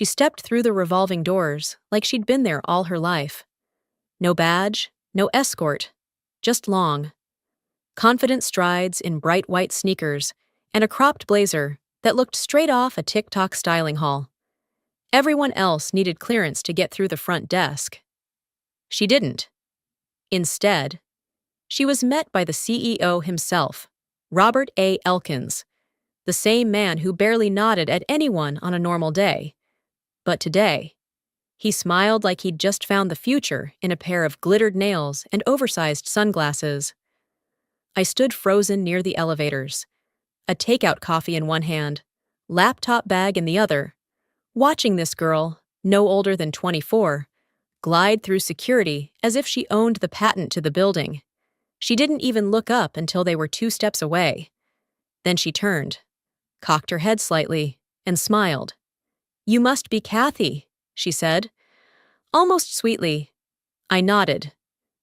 She stepped through the revolving doors like she'd been there all her life. No badge, no escort, just long, confident strides in bright white sneakers and a cropped blazer that looked straight off a TikTok styling haul. Everyone else needed clearance to get through the front desk. She didn't. Instead, she was met by the CEO himself, Robert A. Elkins, the same man who barely nodded at anyone on a normal day. But today, he smiled like he'd just found the future in a pair of glittered nails and oversized sunglasses. I stood frozen near the elevators, a takeout coffee in one hand, laptop bag in the other, watching this girl, no older than 24, glide through security as if she owned the patent to the building. She didn't even look up until they were 2 steps away. Then she turned, cocked her head slightly, and smiled. "You must be Kathy," she said, almost sweetly. I nodded.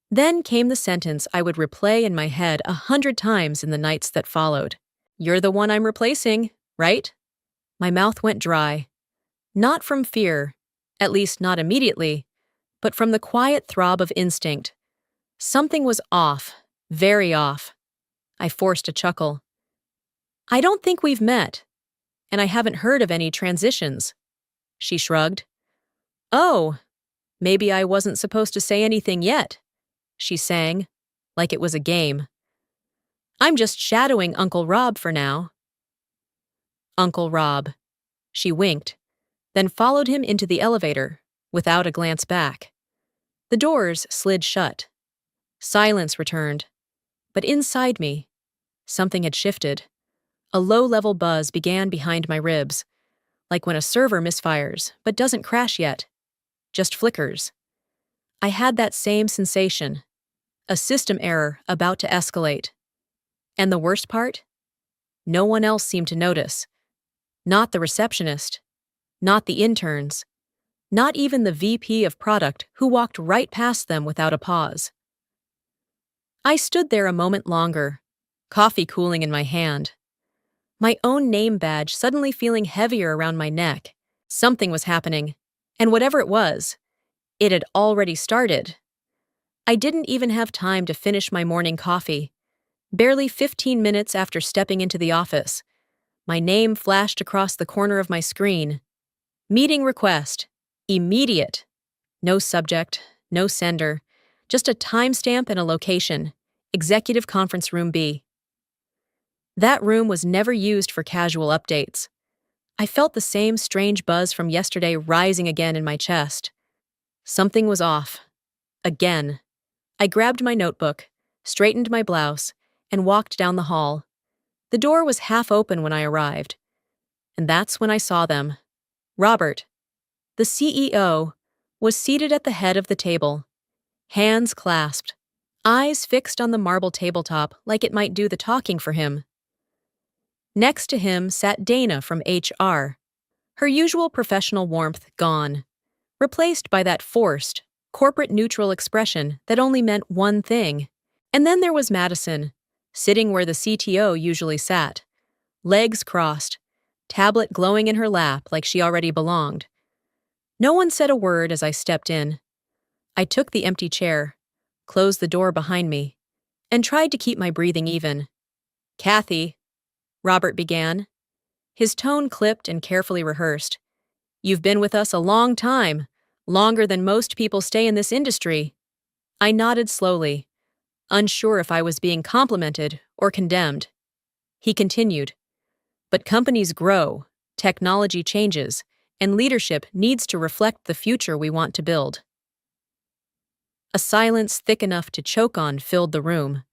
Then came the sentence I would replay in my head 100 times in the nights that followed. "You're the one I'm replacing, right?" My mouth went dry. Not from fear, at least not immediately, but from the quiet throb of instinct. Something was off, very off. I forced a chuckle. "I don't think we've met, and I haven't heard of any transitions." She shrugged. "Oh, maybe I wasn't supposed to say anything yet," she sang, like it was a game. "I'm just shadowing Uncle Rob for now." Uncle Rob. She winked, then followed him into the elevator, without a glance back. The doors slid shut. Silence returned. But inside me, something had shifted. A low-level buzz began behind my ribs, like when a server misfires but doesn't crash yet, just flickers. I had that same sensation, a system error about to escalate. And the worst part? No one else seemed to notice. Not the receptionist, not the interns, not even the VP of product who walked right past them without a pause. I stood there a moment longer, coffee cooling in my hand. My own name badge suddenly feeling heavier around my neck. Something was happening, and whatever it was, it had already started. I didn't even have time to finish my morning coffee. Barely 15 minutes after stepping into the office, my name flashed across the corner of my screen. Meeting request. Immediate. No subject, no sender, just a timestamp and a location. Executive Conference Room B. That room was never used for casual updates. I felt the same strange buzz from yesterday rising again in my chest. Something was off. Again. I grabbed my notebook, straightened my blouse, and walked down the hall. The door was half open when I arrived. And that's when I saw them. Robert, the CEO, was seated at the head of the table, hands clasped, eyes fixed on the marble tabletop like it might do the talking for him. Next to him sat Dana from HR, her usual professional warmth gone, replaced by that forced, corporate-neutral expression that only meant one thing. And then there was Madison, sitting where the CTO usually sat, legs crossed, tablet glowing in her lap like she already belonged. No one said a word as I stepped in. I took the empty chair, closed the door behind me, and tried to keep my breathing even. "Kathy," Robert began, his tone clipped and carefully rehearsed. "You've been with us a long time, longer than most people stay in this industry." I nodded slowly, unsure if I was being complimented or condemned. He continued, "But companies grow, technology changes, and leadership needs to reflect the future we want to build." A silence thick enough to choke on filled the room.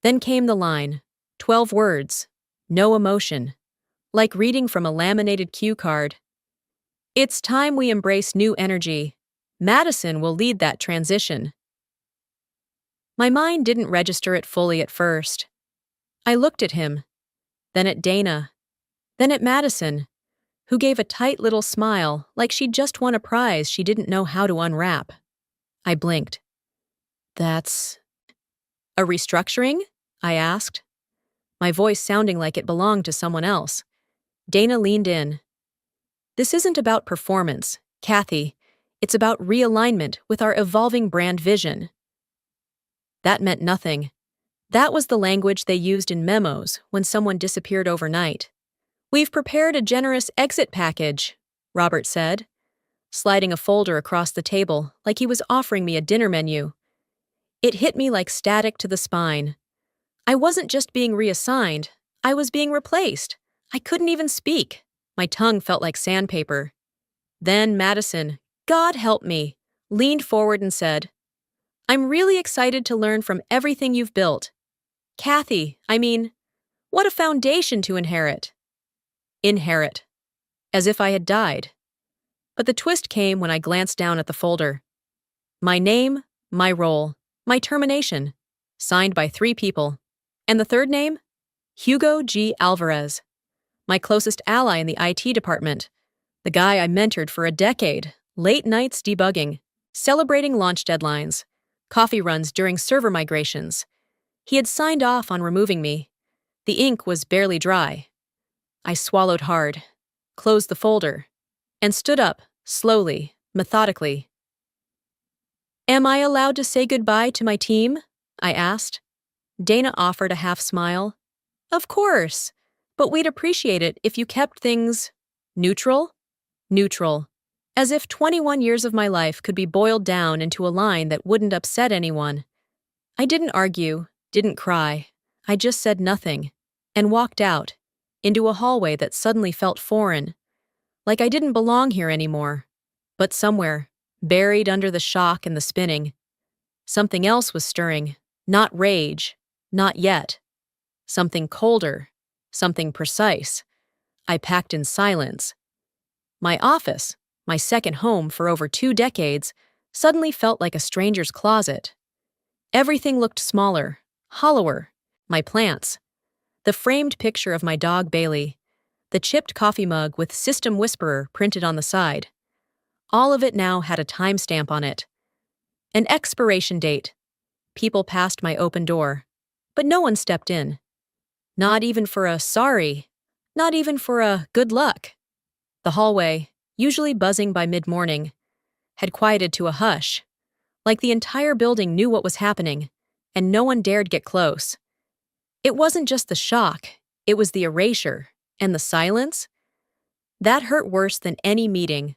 Then came the line, 12 words, no emotion, like reading from a laminated cue card. "It's time we embrace new energy. Madison will lead that transition." My mind didn't register it fully at first. I looked at him, then at Dana, then at Madison, who gave a tight little smile like she'd just won a prize she didn't know how to unwrap. I blinked. "That's a restructuring?" I asked, my voice sounding like it belonged to someone else. Dana leaned in. This isn't about performance, Kathy. It's about realignment with our evolving brand vision. That meant nothing. That was the language they used in memos when someone disappeared overnight. "We've prepared a generous exit package," Robert said, sliding a folder across the table like he was offering me a dinner menu. It hit me like static to the spine. I wasn't just being reassigned, I was being replaced. I couldn't even speak. My tongue felt like sandpaper. Then Madison, God help me, leaned forward and said, "I'm really excited to learn from everything you've built. Kathy, what a foundation to inherit." Inherit. As if I had died. But the twist came when I glanced down at the folder. My name, my role, my termination, signed by 3 people. And the third name? Hugo G. Alvarez, my closest ally in the IT department, the guy I mentored for a decade, late nights debugging, celebrating launch deadlines, coffee runs during server migrations. He had signed off on removing me. The ink was barely dry. I swallowed hard, closed the folder, and stood up, slowly, methodically. "Am I allowed to say goodbye to my team?" I asked. Dana offered a half smile. "Of course, but we'd appreciate it if you kept things neutral." Neutral. As if 21 years of my life could be boiled down into a line that wouldn't upset anyone. I didn't argue, didn't cry. I just said nothing, and walked out, into a hallway that suddenly felt foreign, like I didn't belong here anymore. But somewhere, buried under the shock and the spinning, something else was stirring, not rage, not yet. Something colder, something precise. I packed in silence. My office, my second home for over 2 decades, suddenly felt like a stranger's closet. Everything looked smaller, hollower. My plants, the framed picture of my dog Bailey, the chipped coffee mug with System Whisperer printed on the side. All of it now had a timestamp on it. An expiration date. People passed my open door, but no one stepped in. Not even for a sorry, not even for a good luck. The hallway, usually buzzing by mid-morning, had quieted to a hush, like the entire building knew what was happening, and no one dared get close. It wasn't just the shock, it was the erasure, and the silence. That hurt worse than any meeting.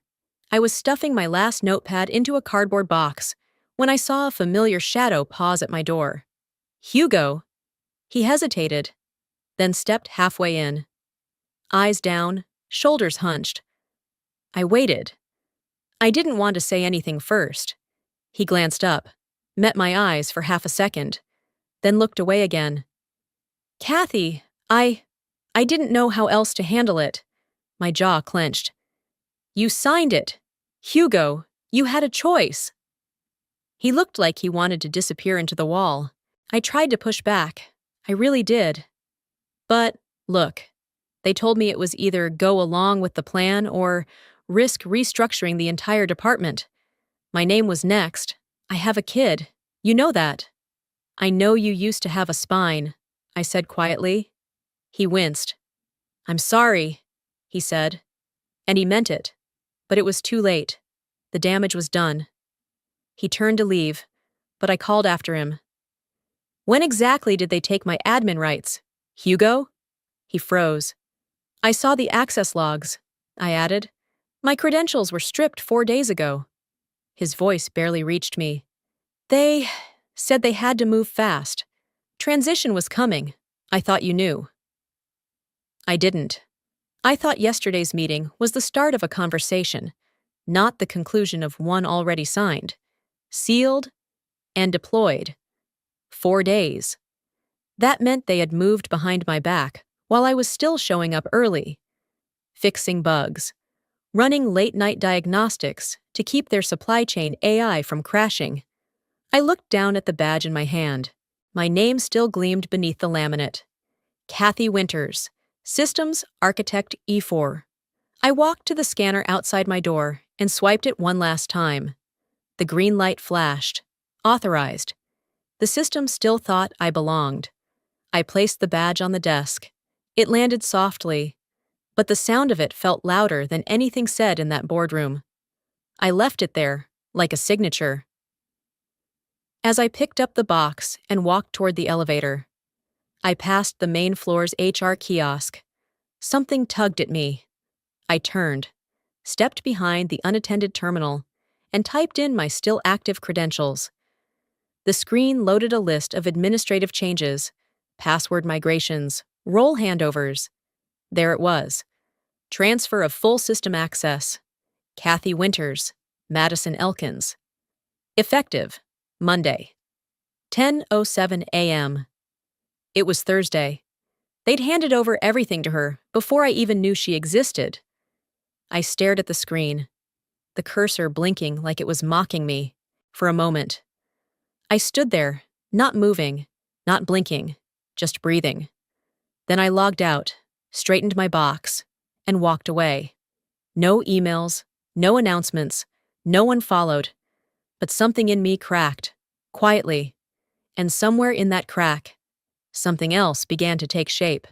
I was stuffing my last notepad into a cardboard box when I saw a familiar shadow pause at my door. Hugo. He hesitated, then stepped halfway in. Eyes down, shoulders hunched. I waited. I didn't want to say anything first. He glanced up, met my eyes for half a second, then looked away again. "Kathy, I didn't know how else to handle it." My jaw clenched. "You signed it. Hugo, you had a choice." He looked like he wanted to disappear into the wall. I tried to push back. I really did. But, look, they told me it was either go along with the plan or risk restructuring the entire department. My name was next. I have a kid. You know that. "I know you used to have a spine," I said quietly. He winced. "I'm sorry," he said. And he meant it. But it was too late. The damage was done. He turned to leave, but I called after him. "When exactly did they take my admin rights? Hugo?" He froze. "I saw the access logs," I added. "My credentials were stripped 4 days ago." His voice barely reached me. "They said they had to move fast. Transition was coming. I thought you knew." I didn't. I thought yesterday's meeting was the start of a conversation, not the conclusion of one already signed, sealed, and deployed. 4 days. That meant they had moved behind my back while I was still showing up early, fixing bugs, running late-night diagnostics to keep their supply chain AI from crashing. I looked down at the badge in my hand. My name still gleamed beneath the laminate. Kathy Winters, Systems Architect E4. I walked to the scanner outside my door and swiped it one last time. The green light flashed. Authorized. The system still thought I belonged. I placed the badge on the desk. It landed softly, but the sound of it felt louder than anything said in that boardroom. I left it there, like a signature. As I picked up the box and walked toward the elevator, I passed the main floor's HR kiosk. Something tugged at me. I turned, stepped behind the unattended terminal, and typed in my still active credentials. The screen loaded a list of administrative changes, password migrations, role handovers. There it was. Transfer of full system access. Kathy Winters, Madison Elkins. Effective, Monday, 10:07 a.m. It was Thursday. They'd handed over everything to her before I even knew she existed. I stared at the screen, the cursor blinking like it was mocking me, for a moment. I stood there, not moving, not blinking, just breathing. Then I logged out, straightened my box, and walked away. No emails, no announcements, no one followed, but something in me cracked, quietly, and somewhere in that crack, something else began to take shape.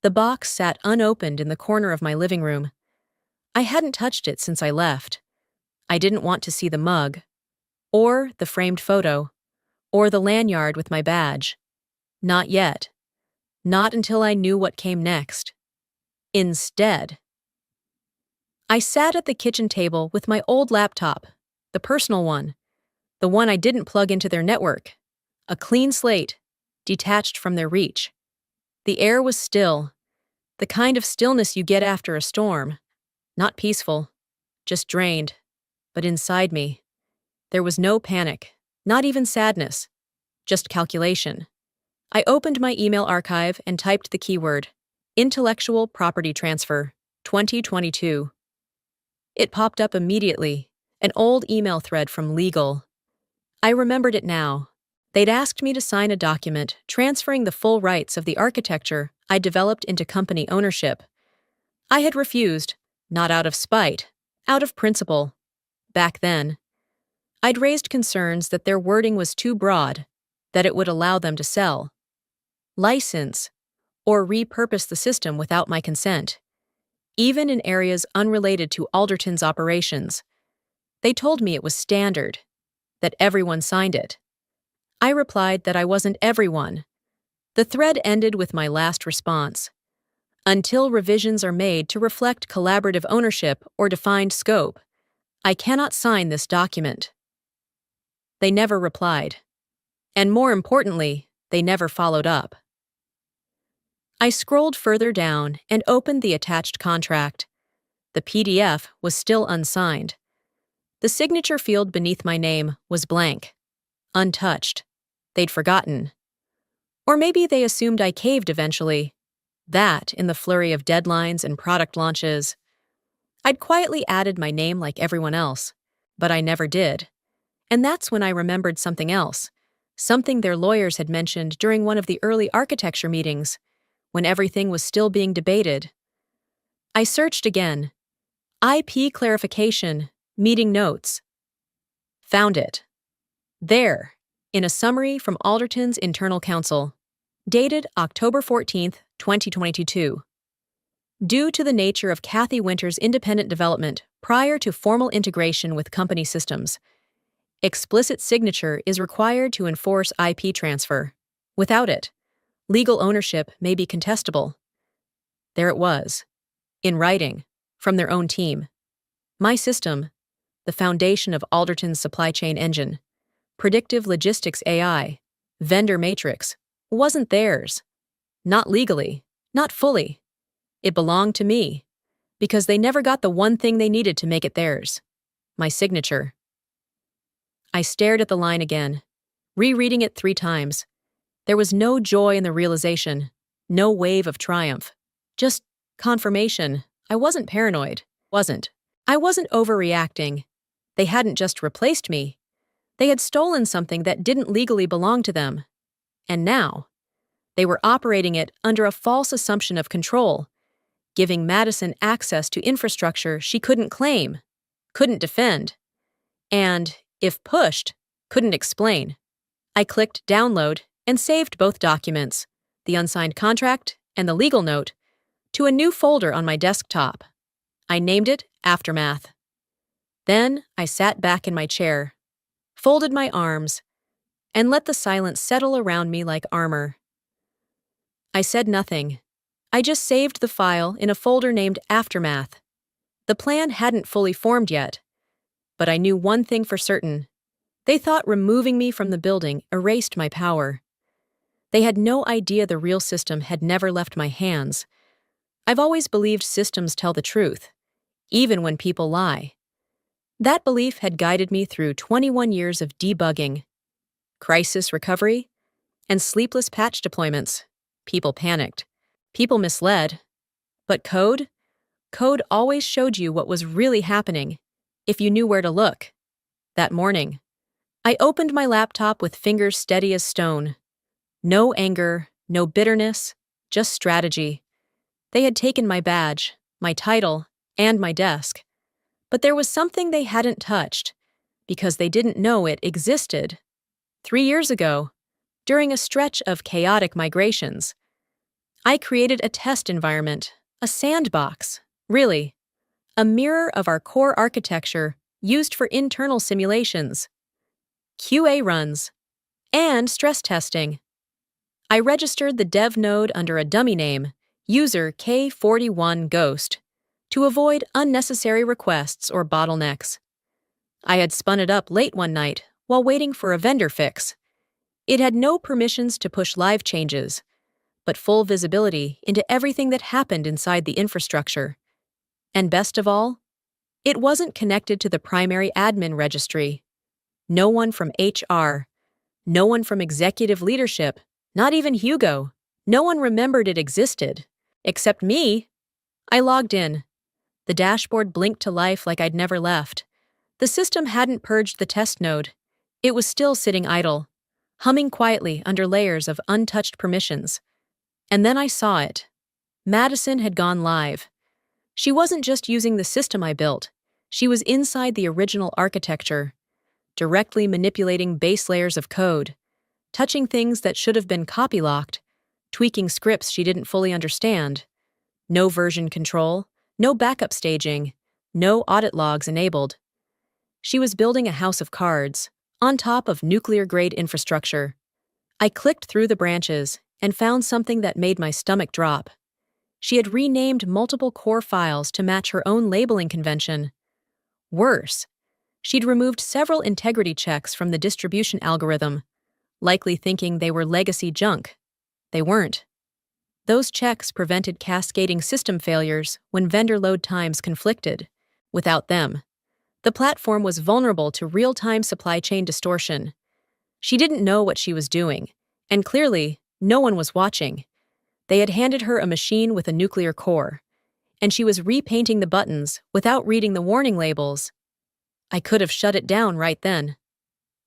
The box sat unopened in the corner of my living room. I hadn't touched it since I left. I didn't want to see the mug, or the framed photo, or the lanyard with my badge. Not yet. Not until I knew what came next. Instead, I sat at the kitchen table with my old laptop, the personal one, the one I didn't plug into their network, a clean slate, detached from their reach. The air was still, the kind of stillness you get after a storm. Not peaceful, just drained. But inside me, there was no panic, not even sadness, just calculation. I opened my email archive and typed the keyword, Intellectual Property Transfer, 2022. It popped up immediately, an old email thread from legal. I remembered it now. They'd asked me to sign a document transferring the full rights of the architecture I developed into company ownership. I had refused, not out of spite, out of principle. Back then, I'd raised concerns that their wording was too broad, that it would allow them to sell, license, or repurpose the system without my consent, even in areas unrelated to Alderton's operations. They told me it was standard, that everyone signed it. I replied that I wasn't everyone. The thread ended with my last response. Until revisions are made to reflect collaborative ownership or defined scope, I cannot sign this document. They never replied. And more importantly, they never followed up. I scrolled further down and opened the attached contract. The PDF was still unsigned. The signature field beneath my name was blank, untouched. They'd forgotten. Or maybe they assumed I caved eventually. That, in the flurry of deadlines and product launches. I'd quietly added my name like everyone else, but I never did. And that's when I remembered something else, something their lawyers had mentioned during one of the early architecture meetings, when everything was still being debated. I searched again. IP clarification, meeting notes. Found it. There, in a summary from Alderton's internal counsel, dated October 14th, 2022. Due to the nature of Kathy Winters' independent development prior to formal integration with company systems, explicit signature is required to enforce IP transfer. Without it, legal ownership may be contestable. There it was, in writing, from their own team. My system, the foundation of Alderton's supply chain engine, predictive logistics AI, vendor matrix, wasn't theirs. Not legally, not fully. It belonged to me, because they never got the one thing they needed to make it theirs, my signature. I stared at the line again, rereading it 3 times. There was no joy in the realization, no wave of triumph, just confirmation. I wasn't paranoid, wasn't. I wasn't overreacting. They hadn't just replaced me. They had stolen something that didn't legally belong to them. And now, they were operating it under a false assumption of control, giving Madison access to infrastructure she couldn't claim, couldn't defend, and, if pushed, couldn't explain. I clicked download and saved both documents, the unsigned contract and the legal note, to a new folder on my desktop. I named it Aftermath. Then I sat back in my chair, folded my arms, and let the silence settle around me like armor. I said nothing. I just saved the file in a folder named Aftermath. The plan hadn't fully formed yet, but I knew one thing for certain. They thought removing me from the building erased my power. They had no idea the real system had never left my hands. I've always believed systems tell the truth, even when people lie. That belief had guided me through 21 years of debugging, crisis recovery, and sleepless patch deployments. People panicked. People misled. But code? Code always showed you what was really happening, if you knew where to look. That morning, I opened my laptop with fingers steady as stone. No anger, no bitterness, just strategy. They had taken my badge, my title, and my desk. But there was something they hadn't touched, because they didn't know it existed. 3 years ago, during a stretch of chaotic migrations, I created a test environment, a sandbox, really, a mirror of our core architecture used for internal simulations, QA runs, and stress testing. I registered the dev node under a dummy name, user K41Ghost, to avoid unnecessary requests or bottlenecks. I had spun it up late one night while waiting for a vendor fix. It had no permissions to push live changes, but full visibility into everything that happened inside the infrastructure. And best of all, it wasn't connected to the primary admin registry. No one from HR, no one from executive leadership, not even Hugo. No one remembered it existed, except me. I logged in. The dashboard blinked to life like I'd never left. The system hadn't purged the test node. It was still sitting idle, humming quietly under layers of untouched permissions. And then I saw it. Madison had gone live. She wasn't just using the system I built. She was inside the original architecture, directly manipulating base layers of code, touching things that should have been copy-locked, tweaking scripts she didn't fully understand. No version control, no backup staging, no audit logs enabled. She was building a house of cards, on top of nuclear-grade infrastructure. I clicked through the branches and found something that made my stomach drop. She had renamed multiple core files to match her own labeling convention. Worse, she'd removed several integrity checks from the distribution algorithm, likely thinking they were legacy junk. They weren't. Those checks prevented cascading system failures when vendor load times conflicted. Without them, the platform was vulnerable to real-time supply chain distortion. She didn't know what she was doing, and clearly, no one was watching. They had handed her a machine with a nuclear core, and she was repainting the buttons without reading the warning labels. I could have shut it down right then.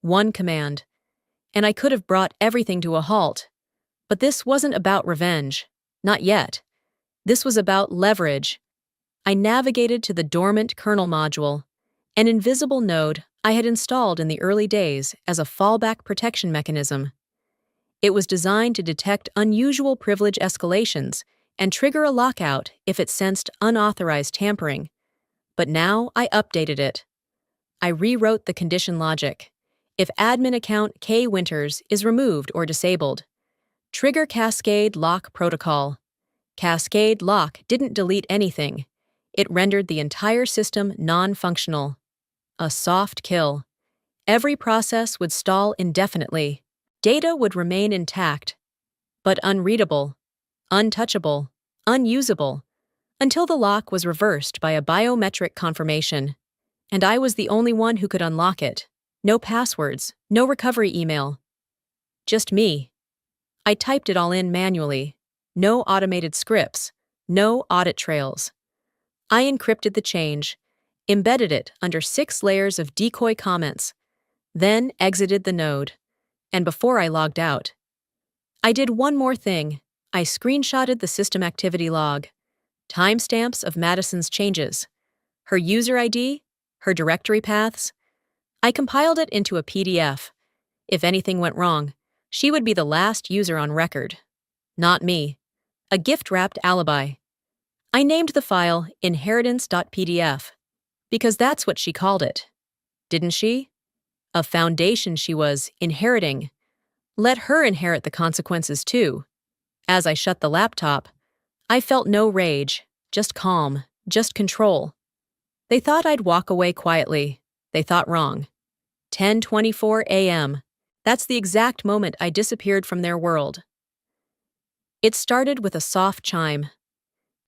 One command, and I could have brought everything to a halt. But this wasn't about revenge. Not yet. This was about leverage. I navigated to the dormant kernel module, an invisible node I had installed in the early days as a fallback protection mechanism. It was designed to detect unusual privilege escalations and trigger a lockout if it sensed unauthorized tampering. But now I updated it. I rewrote the condition logic. If admin account K Winters is removed or disabled, trigger Cascade Lock Protocol. Cascade Lock didn't delete anything. It rendered the entire system non-functional. A soft kill. Every process would stall indefinitely. Data would remain intact, but unreadable, untouchable, unusable, until the lock was reversed by a biometric confirmation. And I was the only one who could unlock it. No passwords, no recovery email. Just me. I typed it all in manually. No automated scripts, no audit trails. I encrypted the change, embedded it under 6 layers of decoy comments, then exited the node. And before I logged out, I did one more thing. I screenshotted the system activity log, timestamps of Madison's changes, her user ID, her directory paths. I compiled it into a PDF. If anything went wrong, she would be the last user on record. Not me. A gift-wrapped alibi. I named the file inheritance.pdf because that's what she called it. Didn't she? A foundation she was inheriting. Let her inherit the consequences too. As I shut the laptop, I felt no rage, just calm, just control. They thought I'd walk away quietly. They thought wrong. 10:24 a.m. That's the exact moment I disappeared from their world. It started with a soft chime.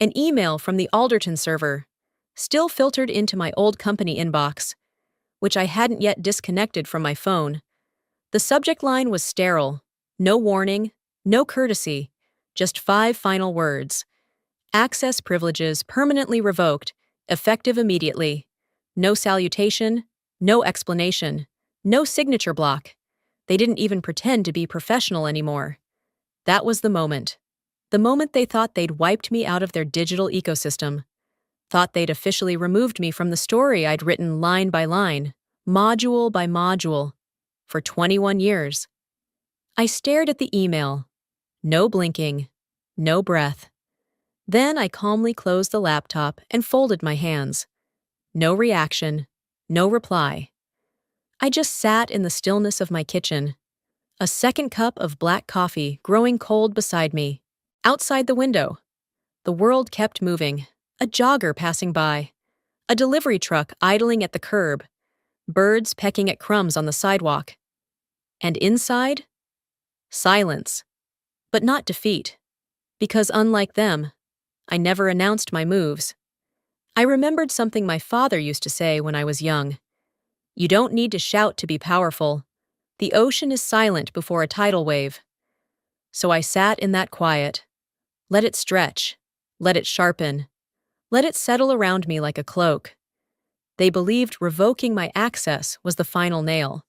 An email from the Alderton server, still filtered into my old company inbox, which I hadn't yet disconnected from my phone. The subject line was sterile. No warning, no courtesy, just 5 final words. Access privileges permanently revoked, effective immediately. No salutation, no explanation, no signature block. They didn't even pretend to be professional anymore. That was the moment. The moment they thought they'd wiped me out of their digital ecosystem. Thought they'd officially removed me from the story I'd written line by line, module by module, for 21 years. I stared at the email. No blinking, no breath. Then I calmly closed the laptop and folded my hands. No reaction, no reply. I just sat in the stillness of my kitchen, a second cup of black coffee growing cold beside me. Outside the window, the world kept moving, a jogger passing by, a delivery truck idling at the curb, birds pecking at crumbs on the sidewalk. And inside? Silence. But not defeat. Because unlike them, I never announced my moves. I remembered something my father used to say when I was young. You don't need to shout to be powerful. The ocean is silent before a tidal wave. So I sat in that quiet. Let it stretch. Let it sharpen. Let it settle around me like a cloak. They believed revoking my access was the final nail.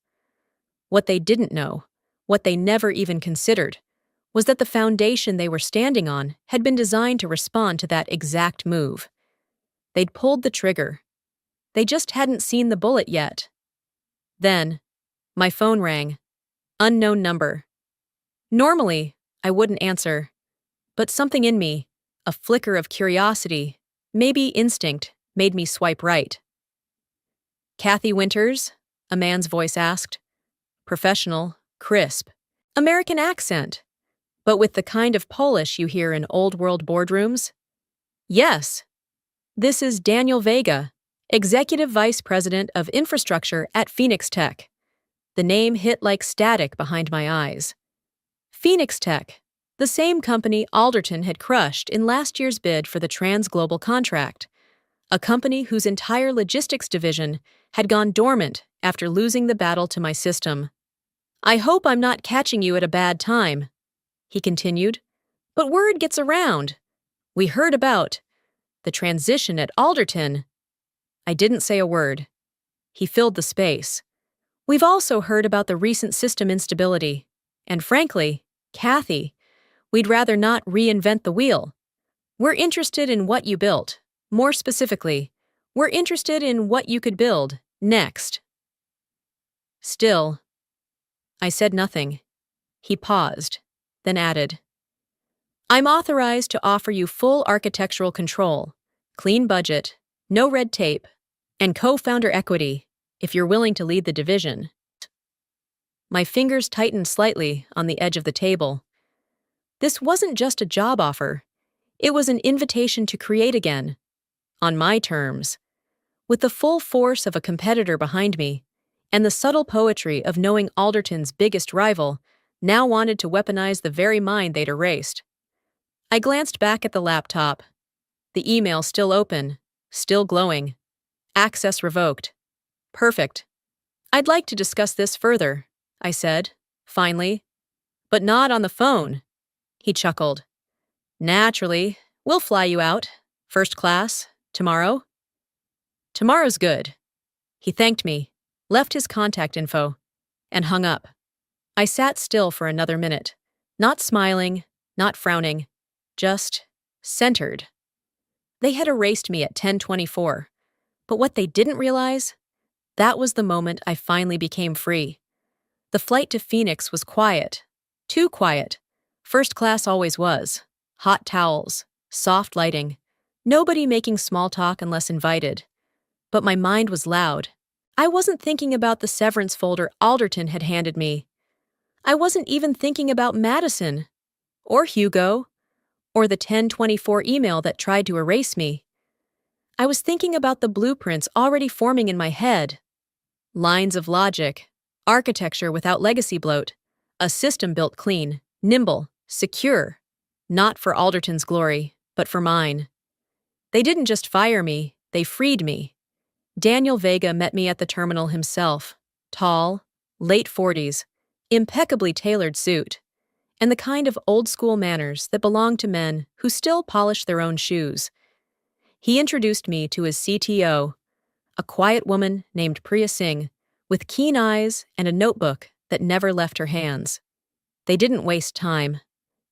What they didn't know, what they never even considered, was that the foundation they were standing on had been designed to respond to that exact move. They'd pulled the trigger. They just hadn't seen the bullet yet. Then, my phone rang. Unknown number. Normally, I wouldn't answer. But something in me, a flicker of curiosity, maybe instinct, made me swipe right. Kathy Winters? A man's voice asked. Professional, crisp. American accent. But with the kind of Polish you hear in old-world boardrooms? Yes. This is Daniel Vega, Executive Vice President of Infrastructure at Phoenix Tech. The name hit like static behind my eyes. Phoenix Tech, the same company Alderton had crushed in last year's bid for the Trans-Global contract, a company whose entire logistics division had gone dormant after losing the battle to my system. I hope I'm not catching you at a bad time, he continued, but word gets around. We heard about the transition at Alderton. I didn't say a word. He filled the space. We've also heard about the recent system instability. And frankly, Kathy, we'd rather not reinvent the wheel. We're interested in what you built. More specifically, we're interested in what you could build next. Still, I said nothing. He paused, then added, I'm authorized to offer you full architectural control, clean budget, no red tape, and co-founder equity if you're willing to lead the division. My fingers tightened slightly on the edge of the table. This wasn't just a job offer. It was an invitation to create again, on my terms, with the full force of a competitor behind me, and the subtle poetry of knowing Alderton's biggest rival now wanted to weaponize the very mind they'd erased. I glanced back at the laptop. The email still open, still glowing. Access revoked. Perfect. I'd like to discuss this further, I said, finally. But not on the phone. He chuckled. Naturally, we'll fly you out, first class, tomorrow. Tomorrow's good. He thanked me, left his contact info, and hung up. I sat still for another minute, not smiling, not frowning, just centered. They had erased me at 10:24, but what they didn't realize, that was the moment I finally became free. The flight to Phoenix was quiet, too quiet. First class always was. Hot towels, soft lighting, Nobody making small talk unless invited. But my mind was loud. I wasn't thinking about the severance folder Alderton had handed me. I wasn't even thinking about Madison, or Hugo, or the 1024 email that tried to erase me. I was thinking about the blueprints already forming in my head. Lines of logic, architecture without legacy bloat, a system built clean, nimble, secure, not for Alderton's glory, but for mine. They didn't just fire me, they freed me. Daniel Vega met me at the terminal himself, tall, late 40s, impeccably tailored suit, and the kind of old-school manners that belong to men who still polish their own shoes. He introduced me to his CTO, a quiet woman named Priya Singh, with keen eyes and a notebook that never left her hands. They didn't waste time.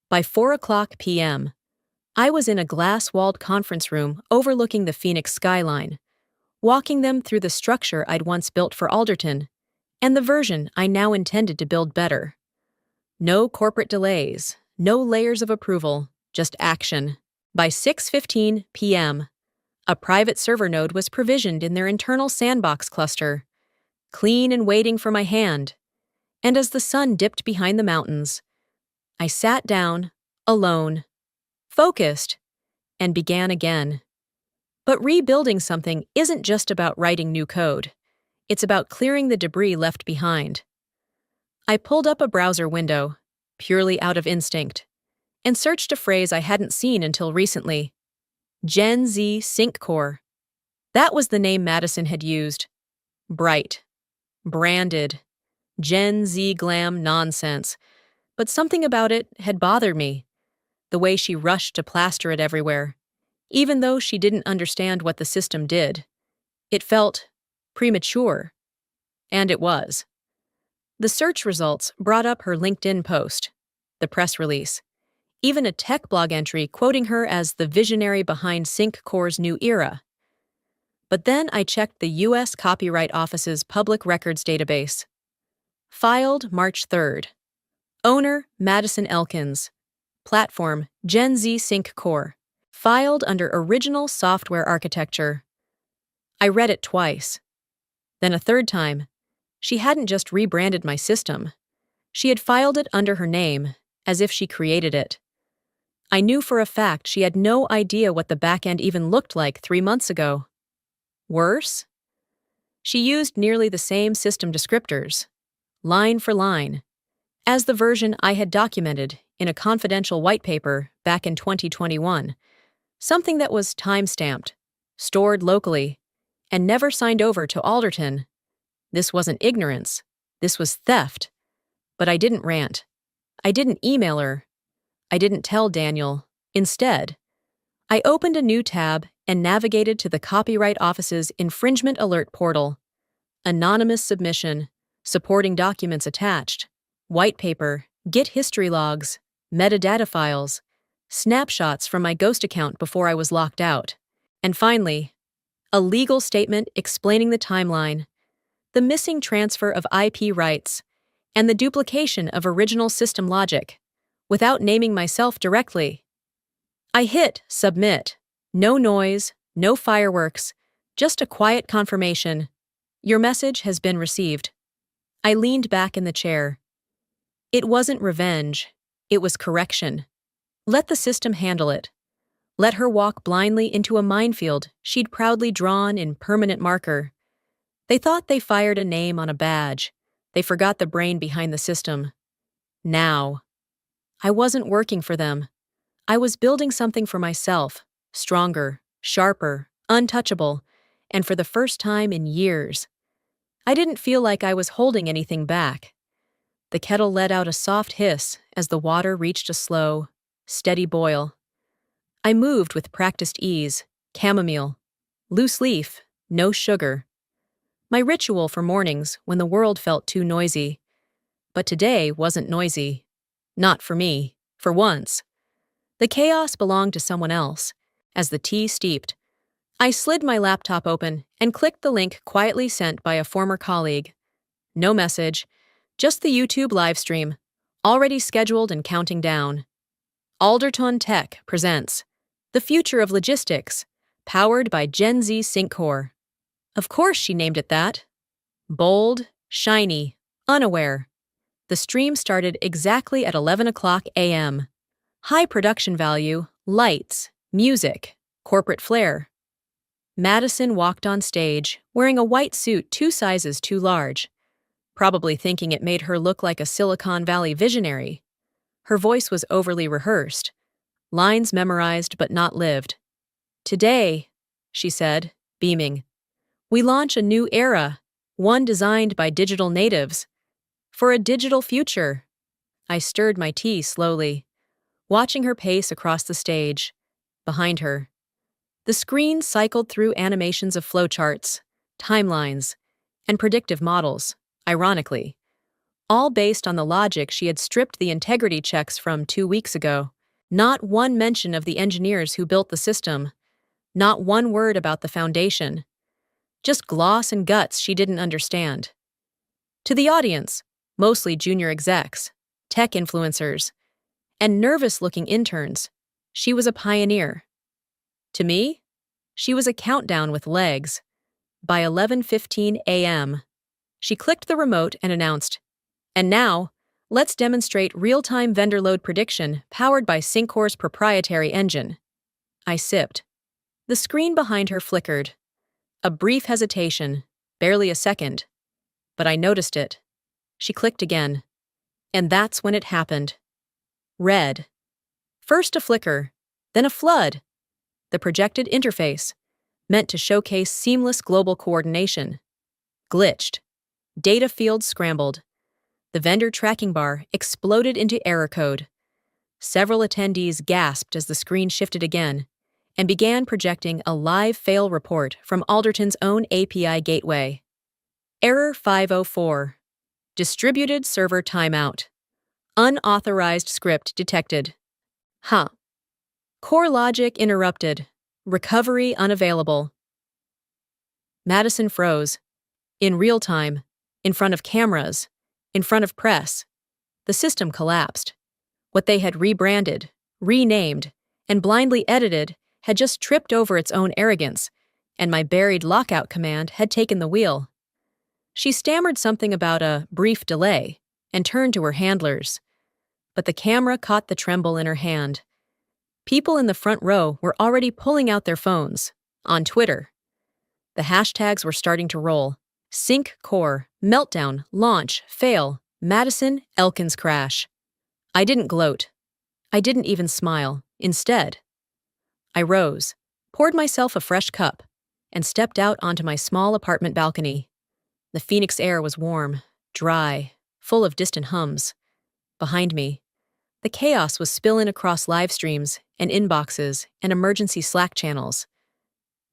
By 4:00 p.m., I was in a glass-walled conference room overlooking the Phoenix skyline, walking them through the structure I'd once built for Alderton, and the version I now intended to build better. No corporate delays, no layers of approval, just action. By 6:15 p.m., a private server node was provisioned in their internal sandbox cluster, clean and waiting for my hand. And as the sun dipped behind the mountains, I sat down, alone, focused, and began again. But rebuilding something isn't just about writing new code. It's about clearing the debris left behind. I pulled up a browser window, purely out of instinct, and searched a phrase I hadn't seen until recently. Gen Z Sync Core. That was the name Madison had used. Bright. Branded. Gen Z glam nonsense. But something about it had bothered me. The way she rushed to plaster it everywhere, even though she didn't understand what the system did. It felt premature. And it was. The search results brought up her LinkedIn post, the press release, even a tech blog entry quoting her as the visionary behind Sync Core's new era. But then I checked the U.S. Copyright Office's public records database. Filed March 3rd. Owner Madison Elkins. Platform Gen Z Sync Core. Filed under original software architecture. I read it twice. Then a third time. She hadn't just rebranded my system. She had filed it under her name, as if she created it. I knew for a fact she had no idea what the backend even looked like 3 months ago. Worse? She used nearly the same system descriptors, line for line, as the version I had documented in a confidential white paper back in 2021, something that was time-stamped, stored locally, and never signed over to Alderton. This wasn't ignorance. This was theft. But I didn't rant. I didn't email her. I didn't tell Daniel. Instead, I opened a new tab and navigated to the Copyright Office's infringement alert portal. Anonymous submission, supporting documents attached, white paper, Git history logs, metadata files, snapshots from my Ghost account before I was locked out, and finally, a legal statement explaining the timeline, the missing transfer of IP rights, and the duplication of original system logic, without naming myself directly. I hit submit. No noise, no fireworks, just a quiet confirmation. Your message has been received. I leaned back in the chair. It wasn't revenge. It was correction. Let the system handle it. Let her walk blindly into a minefield she'd proudly drawn in permanent marker. They thought they fired a name on a badge. They forgot the brain behind the system. Now. I wasn't working for them. I was building something for myself, stronger, sharper, untouchable, and for the first time in years. I didn't feel like I was holding anything back. The kettle let out a soft hiss as the water reached a slow, steady boil. I moved with practiced ease, chamomile, loose leaf, no sugar. My ritual for mornings when the world felt too noisy. But today wasn't noisy. Not for me, for once. The chaos belonged to someone else. As the tea steeped, I slid my laptop open and clicked the link quietly sent by a former colleague. No message, just the YouTube livestream, already scheduled and counting down. Alderton Tech presents The future of logistics, powered by Gen Z Sync Core. Of course she named it that. Bold, shiny, unaware. The stream started exactly at 11 o'clock a.m. High production value, lights, music, corporate flair. Madison walked on stage, wearing a white suit 2 sizes too large, probably thinking it made her look like a Silicon Valley visionary. Her voice was overly rehearsed, lines memorized but not lived. "Today," she said, beaming, "we launch a new era, one designed by digital natives. For a digital future." I stirred my tea slowly, watching her pace across the stage. Behind her, the screen cycled through animations of flowcharts, timelines, and predictive models, ironically, all based on the logic she had stripped the integrity checks from 2 weeks ago. Not one mention of the engineers who built the system, not one word about the foundation. Just gloss and guts she didn't understand. To the audience, mostly junior execs, tech influencers, and nervous-looking interns, she was a pioneer. To me, she was a countdown with legs. By 11:15 a.m., she clicked the remote and announced, "And now, let's demonstrate real-time vendor load prediction powered by Syncor's proprietary engine." I sipped. The screen behind her flickered. A brief hesitation, barely a second. But I noticed it. She clicked again. And that's when it happened. Red. First a flicker, then a flood. The projected interface, meant to showcase seamless global coordination, glitched. Data fields scrambled. The vendor tracking bar exploded into error code. Several attendees gasped as the screen shifted again and began projecting a live fail report from Alderton's own API gateway. Error 504. Distributed server timeout. Unauthorized script detected. Core logic interrupted. Recovery unavailable. Madison froze. In real time, in front of cameras, in front of press. The system collapsed. What they had rebranded, renamed, and blindly edited had just tripped over its own arrogance, and my buried lockout command had taken the wheel. She stammered something about a brief delay and turned to her handlers. But the camera caught the tremble in her hand. People in the front row were already pulling out their phones, on Twitter. The hashtags were starting to roll. Sync Core, meltdown, launch, fail, Madison, Elkins crash. I didn't gloat. I didn't even smile. Instead, I rose, poured myself a fresh cup, and stepped out onto my small apartment balcony. The Phoenix air was warm, dry, full of distant hums. Behind me, the chaos was spilling across live streams and inboxes and emergency Slack channels.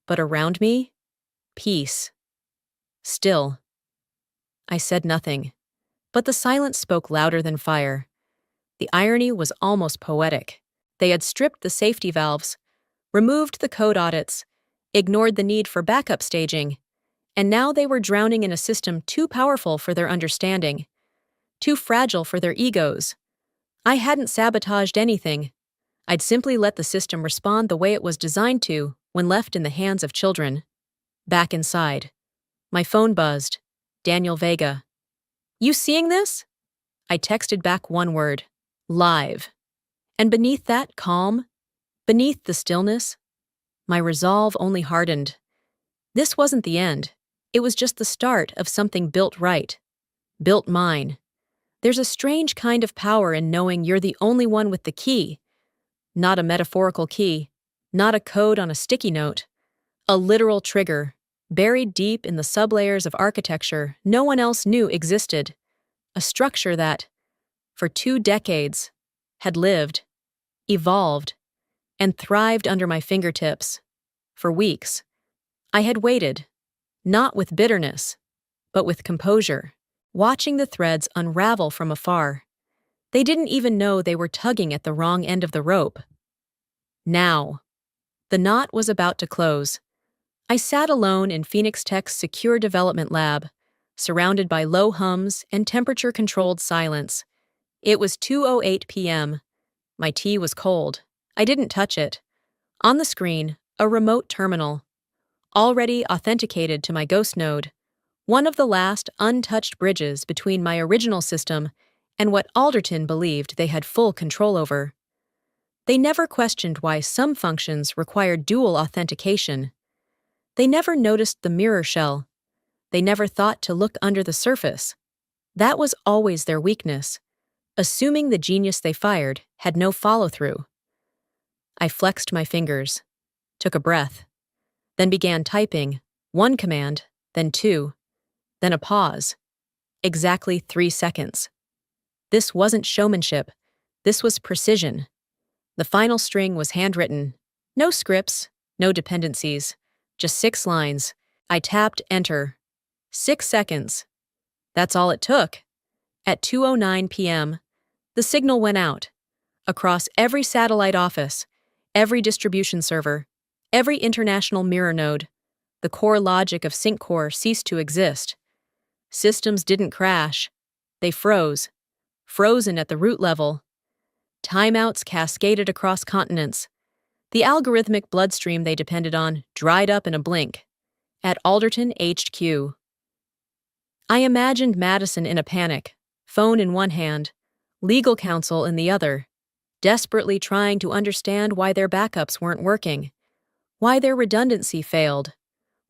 But around me, peace. Still. I said nothing, but the silence spoke louder than fire. The irony was almost poetic. They had stripped the safety valves, removed the code audits, ignored the need for backup staging, and now they were drowning in a system too powerful for their understanding, too fragile for their egos. I hadn't sabotaged anything. I'd simply let the system respond the way it was designed to when left in the hands of children. Back inside, my phone buzzed. Daniel Vega. "You seeing this?" I texted back one word. Live. And beneath that calm, beneath the stillness, my resolve only hardened. This wasn't the end. It was just the start of something built right. Built mine. There's a strange kind of power in knowing you're the only one with the key. Not a metaphorical key, not a code on a sticky note. A literal trigger, buried deep in the sublayers of architecture no one else knew existed. A structure that, for 2 decades, had lived, evolved, and thrived under my fingertips. For weeks, I had waited, not with bitterness, but with composure, watching the threads unravel from afar. They didn't even know they were tugging at the wrong end of the rope. Now, the knot was about to close. I sat alone in Phoenix Tech's secure development lab, surrounded by low hums and temperature-controlled silence. It was 2:08 p.m. My tea was cold. I didn't touch it. On the screen, a remote terminal, already authenticated to my ghost node, one of the last untouched bridges between my original system and what Alderton believed they had full control over. They never questioned why some functions required dual authentication. They never noticed the mirror shell. They never thought to look under the surface. That was always their weakness, assuming the genius they fired had no follow-through. I flexed my fingers, took a breath, then began typing, one command, then two, then a pause. Exactly 3 seconds. This wasn't showmanship. This was precision. The final string was handwritten. No scripts, no dependencies, just 6 lines. I tapped enter. 6 seconds. That's all it took. At 2:09 p.m., the signal went out. Across every satellite office, every distribution server, every international mirror node, the core logic of SyncCore ceased to exist. Systems didn't crash. They froze. Frozen at the root level. Timeouts cascaded across continents. The algorithmic bloodstream they depended on dried up in a blink. At Alderton HQ. I imagined Madison in a panic, phone in one hand, legal counsel in the other, desperately trying to understand why their backups weren't working, why their redundancy failed,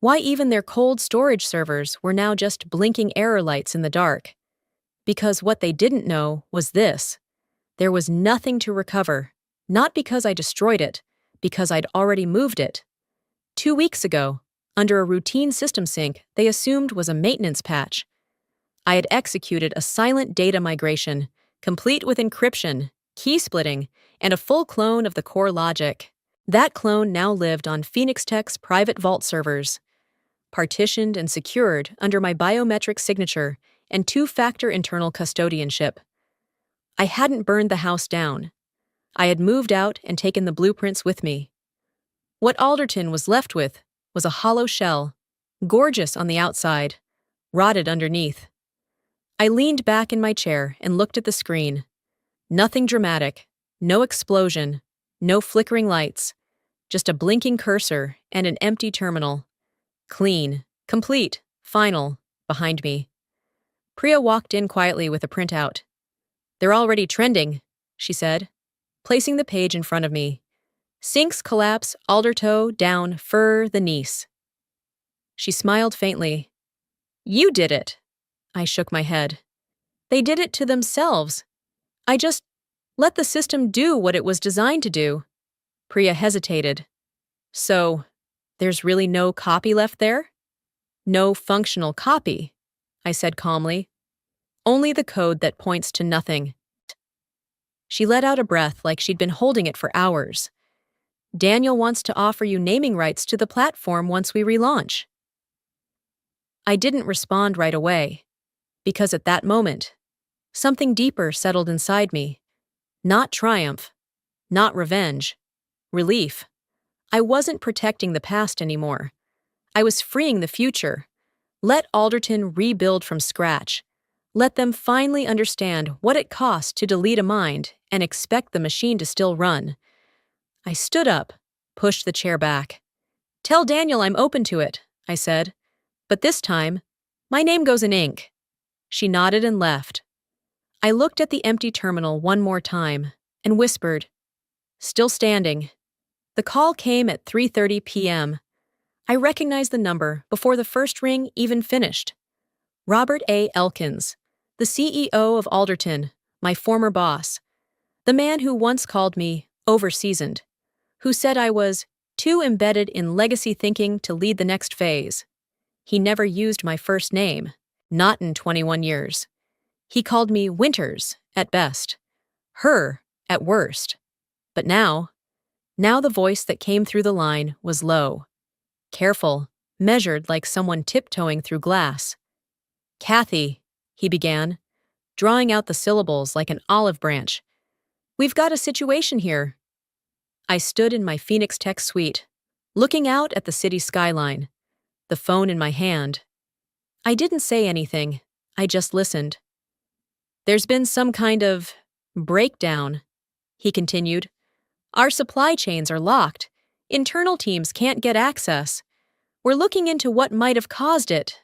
why even their cold storage servers were now just blinking error lights in the dark. Because what they didn't know was this. There was nothing to recover, not because I destroyed it, because I'd already moved it. 2 weeks ago, under a routine system sync they assumed was a maintenance patch, I had executed a silent data migration, complete with encryption, key splitting, and a full clone of the core logic. That clone now lived on Phoenix Tech's private vault servers, partitioned and secured under my biometric signature and 2-factor internal custodianship. I hadn't burned the house down. I had moved out and taken the blueprints with me. What Alderton was left with was a hollow shell, gorgeous on the outside, rotted underneath. I leaned back in my chair and looked at the screen. Nothing dramatic, no explosion, no flickering lights, just a blinking cursor and an empty terminal. Clean, complete, final, behind me. Priya walked in quietly with a printout. "They're already trending," she said, placing the page in front of me. "Sinks collapse, Alderto down, fur the niece." She smiled faintly. "You did it." I shook my head. "They did it to themselves. I just let the system do what it was designed to do." Priya hesitated. "So, there's really no copy left there?" "No functional copy," I said calmly. "Only the code that points to nothing." She let out a breath like she'd been holding it for hours. "Daniel wants to offer you naming rights to the platform once we relaunch." I didn't respond right away, because at that moment, something deeper settled inside me. Not triumph, not revenge, relief. I wasn't protecting the past anymore. I was freeing the future. Let Alderton rebuild from scratch. Let them finally understand what it costs to delete a mind and expect the machine to still run. I stood up, pushed the chair back. "Tell Daniel I'm open to it," I said. "But this time, my name goes in ink." She nodded and left. I looked at the empty terminal one more time and whispered, "Still standing." The call came at 3:30 p.m. I recognized the number before the first ring even finished. Robert A. Elkins, the CEO of Alderton, my former boss. The man who once called me overseasoned, who said I was too embedded in legacy thinking to lead the next phase. He never used my first name, not in 21 years. He called me Winters, at best. Her, at worst. But now the voice that came through the line was low. Careful, measured like someone tiptoeing through glass. "Kathy," he began, drawing out the syllables like an olive branch. "We've got a situation here." I stood in my Phoenix Tech suite, looking out at the city skyline, the phone in my hand. I didn't say anything. I just listened. "There's been some kind of breakdown," he continued. "Our supply chains are locked, Internal teams can't get access. We're looking into what might have caused it.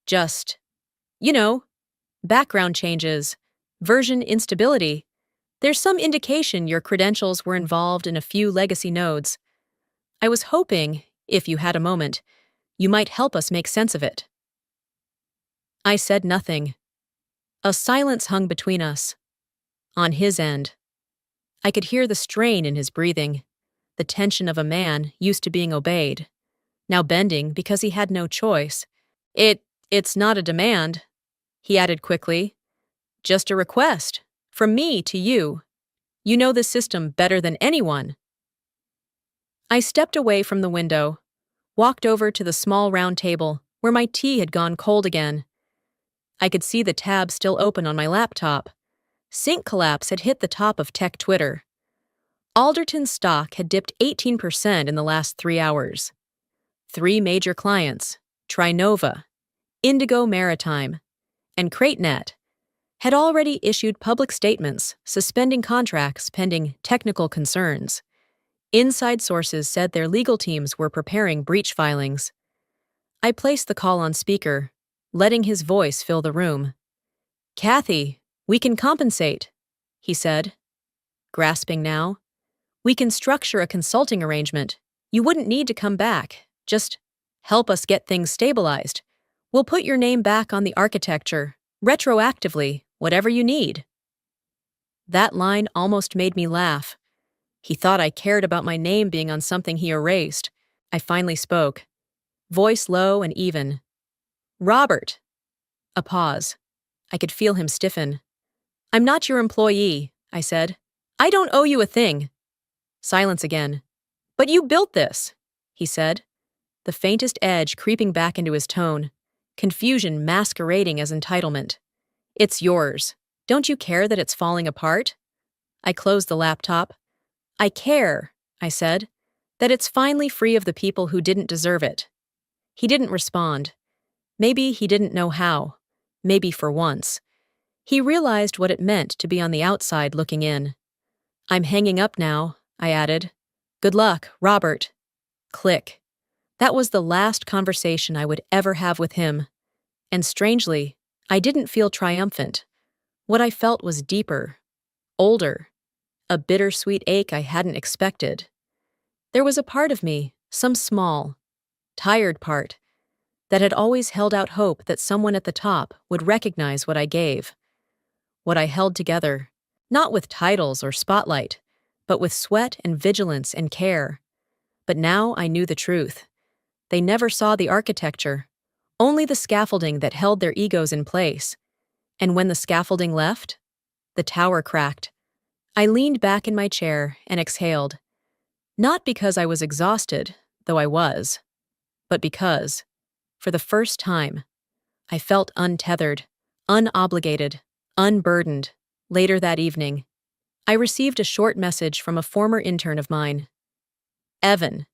Just, you know, background changes, version instability. There's some indication your credentials were involved in a few legacy nodes. I was hoping, if you had a moment, you might help us make sense of it. I said nothing. A silence hung between us. On his end, I could hear the strain in his breathing, the tension of a man used to being obeyed, now bending because he had no choice. It's not a demand, he added quickly. Just a request, from me to you. You know the system better than anyone. I stepped away from the window, walked over to the small round table where my tea had gone cold again. I could see the tab still open on my laptop. Sync collapse had hit the top of tech Twitter. Alderton stock had dipped 18% in the last 3 hours. 3 major clients, Trinova, Indigo Maritime, and CrateNet, had already issued public statements suspending contracts pending technical concerns. Inside sources said their legal teams were preparing breach filings. I placed the call on speaker, letting his voice fill the room. "Kathy, we can compensate," he said, grasping now. "We can structure a consulting arrangement. You wouldn't need to come back. Just help us get things stabilized. We'll put your name back on the architecture, retroactively, whatever you need." That line almost made me laugh. He thought I cared about my name being on something he erased. I finally spoke, voice low and even. "Robert." A pause. I could feel him stiffen. "I'm not your employee," I said. "I don't owe you a thing." Silence again. "But you built this," he said, the faintest edge creeping back into his tone, confusion masquerading as entitlement. "It's yours. Don't you care that it's falling apart?" I closed the laptop. "I care," I said, "that it's finally free of the people who didn't deserve it." He didn't respond. Maybe he didn't know how. Maybe for once. He realized what it meant to be on the outside looking in. "I'm hanging up now," I added. "Good luck, Robert." Click. That was the last conversation I would ever have with him. And strangely, I didn't feel triumphant. What I felt was deeper, older, a bittersweet ache I hadn't expected. There was a part of me, some small, tired part, that had always held out hope that someone at the top would recognize what I gave, what I held together, not with titles or spotlight, but with sweat and vigilance and care. But now I knew the truth. They never saw the architecture, only the scaffolding that held their egos in place. And when the scaffolding left, the tower cracked. I leaned back in my chair and exhaled. Not because I was exhausted, though I was, but because, for the first time, I felt untethered, unobligated, unburdened. Later that evening, I received a short message from a former intern of mine. Evan,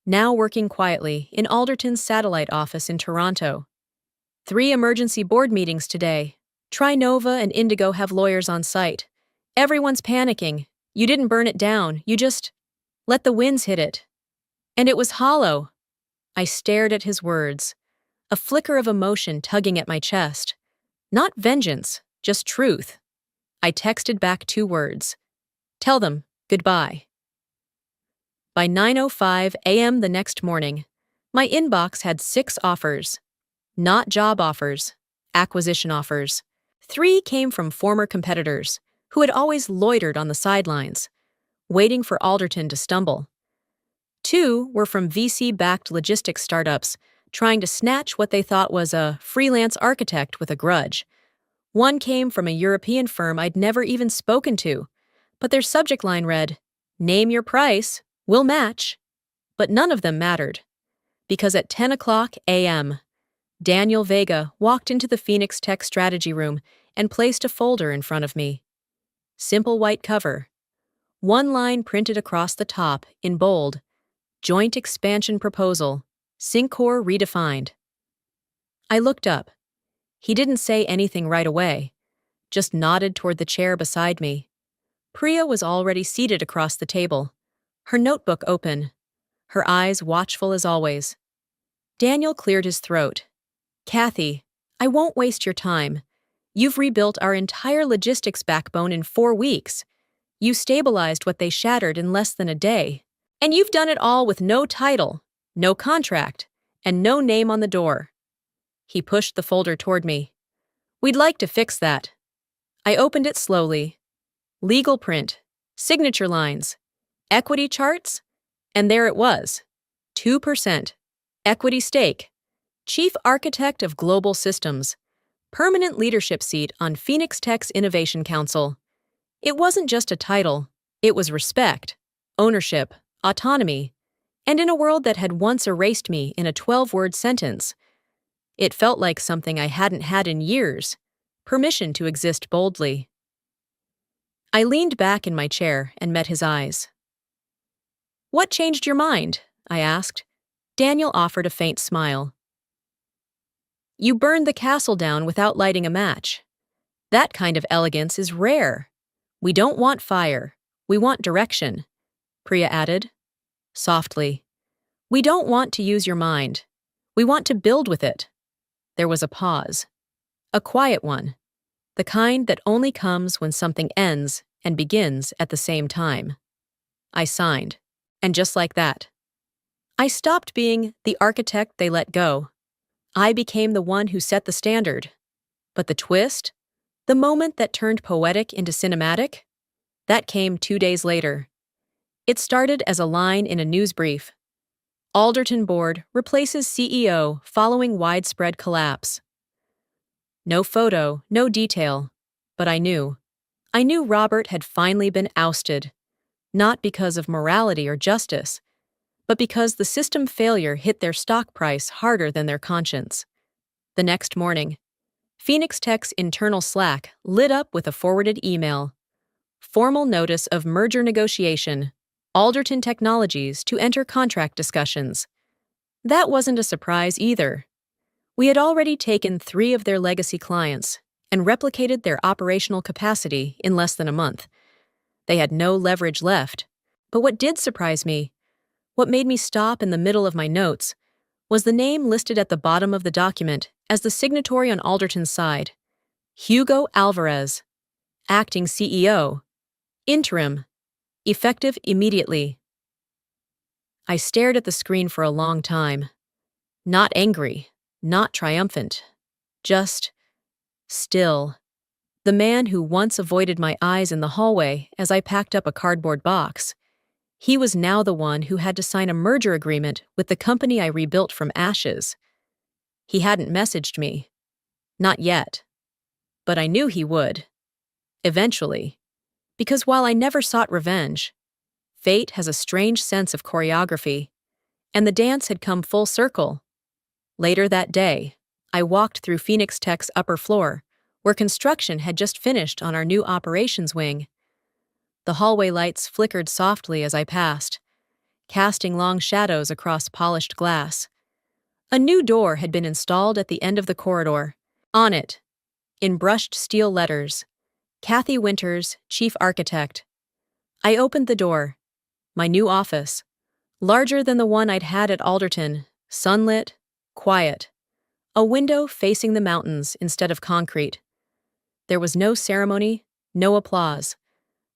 now working quietly in Alderton's satellite office in Toronto. 3 emergency board meetings today. Trinova and Indigo have lawyers on site. Everyone's panicking. You didn't burn it down. You just let the winds hit it. And it was hollow. I stared at his words, a flicker of emotion tugging at my chest. Not vengeance, just truth. I texted back 2 words. "Tell them, goodbye." By 9:05 a.m. the next morning, my inbox had 6 offers. Not job offers, acquisition offers. 3 came from former competitors who had always loitered on the sidelines, waiting for Alderton to stumble. 2 were from VC-backed logistics startups trying to snatch what they thought was a freelance architect with a grudge. 1 came from a European firm I'd never even spoken to, but their subject line read, "Name your price, we'll match." But none of them mattered, because at 10 a.m., Daniel Vega walked into the Phoenix Tech strategy room and placed a folder in front of me. Simple white cover. 1 line printed across the top, in bold, "Joint Expansion Proposal, Syncor Redefined." I looked up. He didn't say anything right away, just nodded toward the chair beside me. Priya was already seated across the table, her notebook open. her eyes watchful as always. Daniel cleared his throat. Kathy, I won't waste your time. You've rebuilt our entire logistics backbone in 4 weeks. You stabilized what they shattered in less than a day. And you've done it all with no title, no contract, and no name on the door. He pushed the folder toward me. We'd like to fix that. I opened it slowly. Legal print, signature lines, equity charts, and there it was. 2%. Equity stake. Chief Architect of Global Systems. Permanent leadership seat on Phoenix Tech's Innovation Council. It wasn't just a title. It was respect, ownership, autonomy, and in a world that had once erased me in a 12-word sentence, it felt like something I hadn't had in years. Permission to exist boldly. I leaned back in my chair and met his eyes. What changed your mind? I asked. Daniel offered a faint smile. You burned the castle down without lighting a match. That kind of elegance is rare. We don't want fire. We want direction, Priya added, softly. We don't want to use your mind. We want to build with it. There was a pause. A quiet one. The kind that only comes when something ends and begins at the same time. I signed. And just like that, I stopped being the architect they let go. I became the one who set the standard. But the twist, the moment that turned poetic into cinematic, that came 2 days later. It started as a line in a news brief. Alderton Board replaces CEO following widespread collapse. No photo, no detail, but I knew. I knew Robert had finally been ousted, not because of morality or justice, but because the system failure hit their stock price harder than their conscience. The next morning, Phoenix Tech's internal Slack lit up with a forwarded email. Formal notice of merger negotiation, Alderton Technologies to enter contract discussions. That wasn't a surprise either. We had already taken 3 of their legacy clients and replicated their operational capacity in less than a month. They had no leverage left. But what did surprise me, what made me stop in the middle of my notes, was the name listed at the bottom of the document as the signatory on Alderton's side. Hugo Alvarez, acting CEO, interim, effective immediately. I stared at the screen for a long time. Not angry, not triumphant, just still. The man who once avoided my eyes in the hallway as I packed up a cardboard box. He was now the one who had to sign a merger agreement with the company I rebuilt from ashes. He hadn't messaged me. Not yet. But I knew he would. Eventually. Because while I never sought revenge, fate has a strange sense of choreography, and the dance had come full circle. Later that day, I walked through Phoenix Tech's upper floor, where construction had just finished on our new operations wing. The hallway lights flickered softly as I passed, casting long shadows across polished glass. A new door had been installed at the end of the corridor. On it, in brushed steel letters, Kathy Winters, Chief Architect. I opened the door. My new office, larger than the one I'd had at Alderton, sunlit, quiet. A window facing the mountains instead of concrete. There was no ceremony, no applause.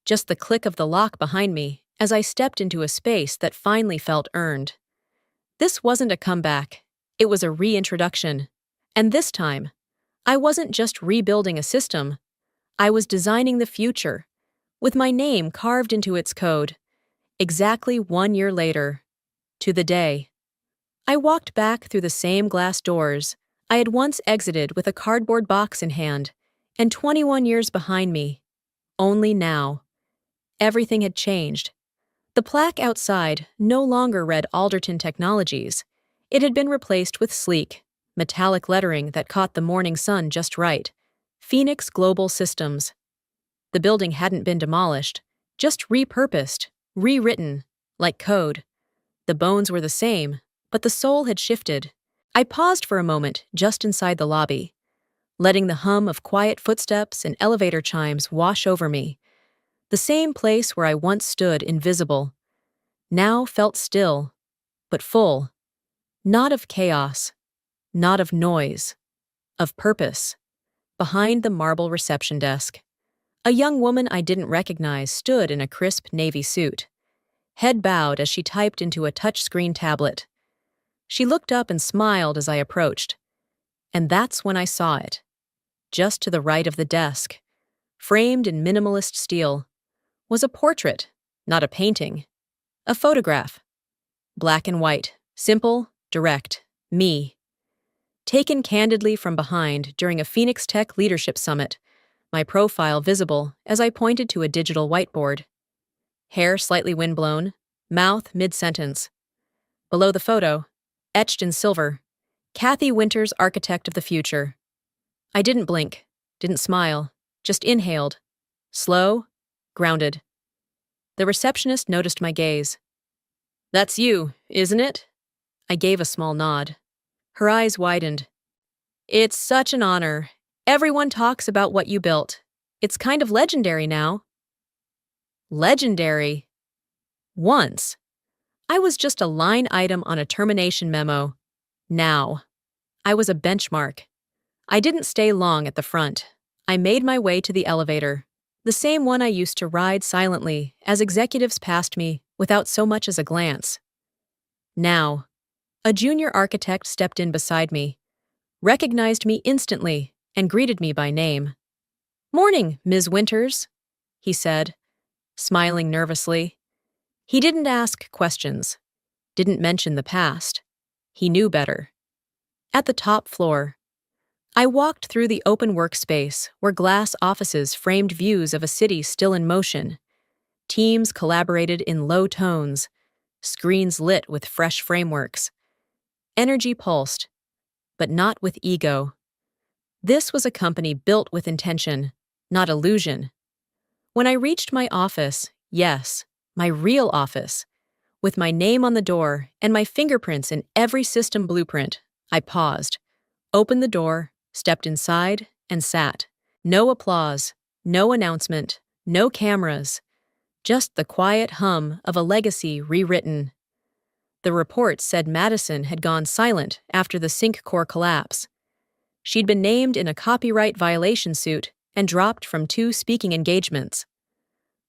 Just the click of the lock behind me as I stepped into a space that finally felt earned. This wasn't a comeback, it was a reintroduction. And this time, I wasn't just rebuilding a system, I was designing the future, with my name carved into its code. Exactly 1 year later, to the day. I walked back through the same glass doors I had once exited with a cardboard box in hand, and 21 years behind me. Only now. Everything had changed. The plaque outside no longer read Alderton Technologies. It had been replaced with sleek, metallic lettering that caught the morning sun just right. Phoenix Global Systems. The building hadn't been demolished, just repurposed, rewritten, like code. The bones were the same, but the soul had shifted. I paused for a moment just inside the lobby, letting the hum of quiet footsteps and elevator chimes wash over me. The same place where I once stood invisible, now felt still, but full, not of chaos, not of noise, of purpose. Behind the marble reception desk, a young woman I didn't recognize stood in a crisp navy suit, head bowed as she typed into a touchscreen tablet. She looked up and smiled as I approached, and that's when I saw it. Just to the right of the desk, framed in minimalist steel, was a portrait, not a painting, a photograph. Black and white, simple, direct, me. Taken candidly from behind during a Phoenix Tech Leadership Summit, my profile visible as I pointed to a digital whiteboard. Hair slightly windblown, mouth mid-sentence. Below the photo, etched in silver, Kathy Winters, architect of the future. I didn't blink, didn't smile, just inhaled. Slow, grounded. The receptionist noticed my gaze. "That's you, isn't it?" I gave a small nod. Her eyes widened. "It's such an honor. Everyone talks about what you built. It's kind of legendary now." Legendary? Once. I was just a line item on a termination memo. Now. I was a benchmark. I didn't stay long at the front. I made my way to the elevator, the same one I used to ride silently as executives passed me without so much as a glance. Now, a junior architect stepped in beside me, recognized me instantly, and greeted me by name. "Morning, Ms. Winters," he said, smiling nervously. He didn't ask questions, didn't mention the past. He knew better. At the top floor, I walked through the open workspace where glass offices framed views of a city still in motion. Teams collaborated in low tones, screens lit with fresh frameworks. Energy pulsed, but not with ego. This was a company built with intention, not illusion. When I reached my office, yes, my real office, with my name on the door and my fingerprints in every system blueprint, I paused, opened the door, stepped inside, and sat. No applause, no announcement, no cameras, just the quiet hum of a legacy rewritten. The report said Madison had gone silent after the Sync core collapse. She'd been named in a copyright violation suit and dropped from 2 speaking engagements.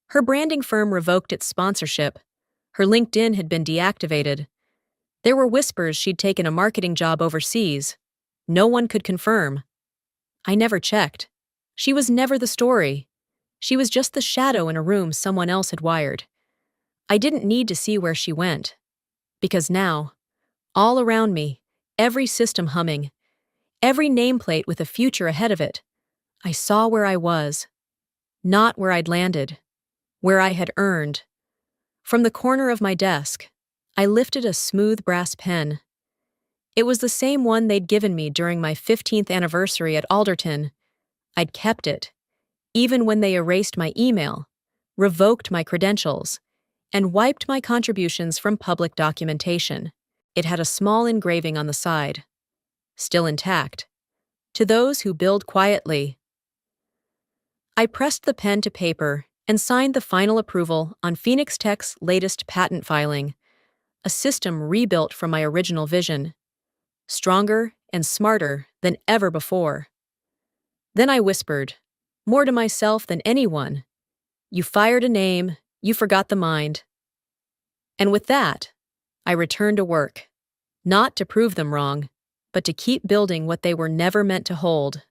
Her branding firm revoked its sponsorship. Her LinkedIn had been deactivated. There were whispers she'd taken a marketing job overseas. No one could confirm. I never checked. She was never the story. She was just the shadow in a room someone else had wired. I didn't need to see where she went. Because now, all around me, every system humming, every nameplate with a future ahead of it, I saw where I was. Not where I'd landed. Where I had earned. From the corner of my desk, I lifted a smooth brass pen. It was the same one they'd given me during my 15th anniversary at Alderton. I'd kept it, even when they erased my email, revoked my credentials, and wiped my contributions from public documentation. It had a small engraving on the side, still intact. To those who build quietly. I pressed the pen to paper and signed the final approval on Phoenix Tech's latest patent filing, a system rebuilt from my original vision, stronger and smarter than ever before. Then I whispered, more to myself than anyone, "You fired a name, you forgot the mind." And with that, I returned to work, not to prove them wrong, but to keep building what they were never meant to hold.